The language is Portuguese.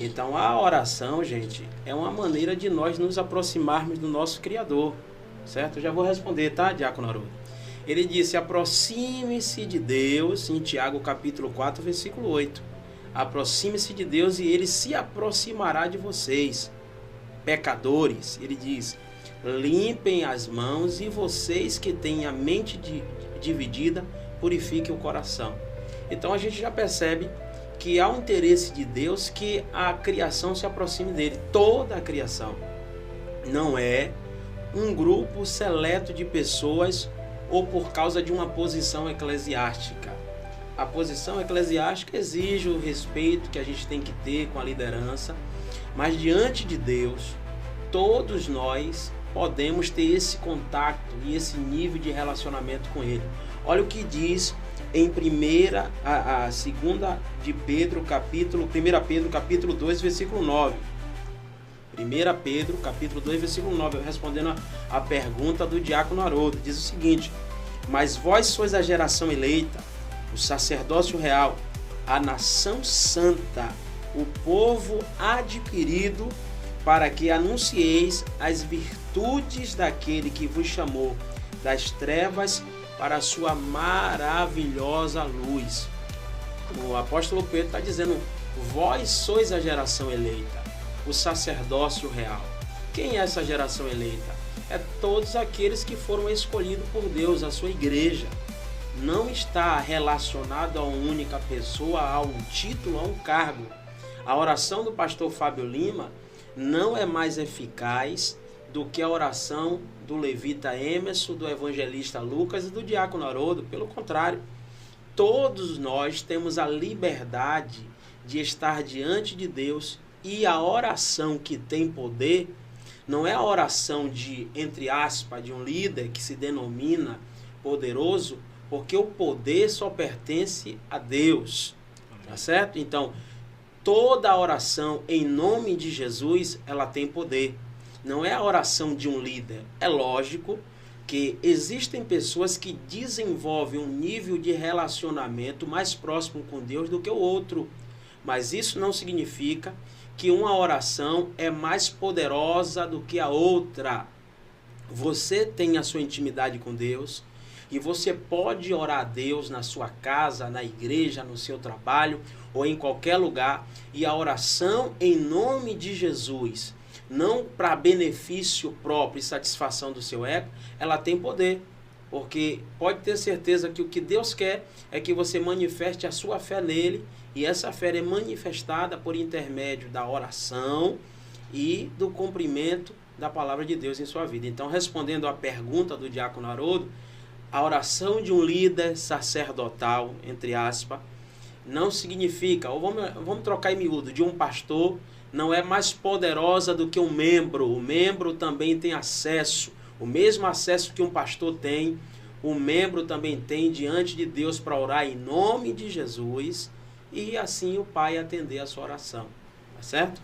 Então a oração, gente, é uma maneira de nós nos aproximarmos do nosso Criador, certo? Eu já vou responder, tá, Diácono Haroldo? Ele disse, aproxime-se de Deus, em Tiago capítulo 4, versículo 8. Aproxime-se de Deus e Ele se aproximará de vocês. Pecadores, ele diz, limpem as mãos e vocês que têm a mente dividida, purifiquem o coração. Então a gente já percebe que há um interesse de Deus que a criação se aproxime dele, toda a criação. Não é um grupo seleto de pessoas ou por causa de uma posição eclesiástica. A posição eclesiástica exige o respeito que a gente tem que ter com a liderança, mas diante de Deus, todos nós podemos ter esse contato e esse nível de relacionamento com Ele. Olha o que diz em 1 Pedro, capítulo 2, versículo 9. 1 Pedro, capítulo 2, versículo 9, respondendo a pergunta do Diácono Haroldo, diz o seguinte, mas vós sois a geração eleita, o sacerdócio real, a nação santa, o povo adquirido, para que anuncieis as virtudes daquele que vos chamou das trevas para a sua maravilhosa luz. O apóstolo Pedro está dizendo, vós sois a geração eleita, o sacerdócio real. Quem é essa geração eleita? É todos aqueles que foram escolhidos por Deus, a sua igreja. Não está relacionado a uma única pessoa, a um título, a um cargo. A oração do pastor Fábio Lima não é mais eficaz do que a oração do levita Emerson, do evangelista Lucas e do diácono Haroldo. Pelo contrário, todos nós temos a liberdade de estar diante de Deus, e a oração que tem poder não é a oração de, entre aspas, de um líder que se denomina poderoso, porque o poder só pertence a Deus, tá certo? Então, toda a oração em nome de Jesus, ela tem poder. Não é a oração de um líder. É lógico que existem pessoas que desenvolvem um nível de relacionamento mais próximo com Deus do que o outro. Mas isso não significa que uma oração é mais poderosa do que a outra. Você tem a sua intimidade com Deus e você pode orar a Deus na sua casa, na igreja, no seu trabalho ou em qualquer lugar. E a oração em nome de Jesus, não para benefício próprio e satisfação do seu ego, ela tem poder. Porque pode ter certeza que o que Deus quer é que você manifeste a sua fé nele, e essa fé é manifestada por intermédio da oração e do cumprimento da palavra de Deus em sua vida. Então, respondendo à pergunta do diácono Haroldo, a oração de um líder sacerdotal, entre aspas, não significa, ou vamos trocar em miúdo, de um pastor, não é mais poderosa do que um membro. O membro também tem acesso, o mesmo acesso que um pastor tem, o membro também tem diante de Deus para orar em nome de Jesus, e assim o Pai atender a sua oração. Tá certo?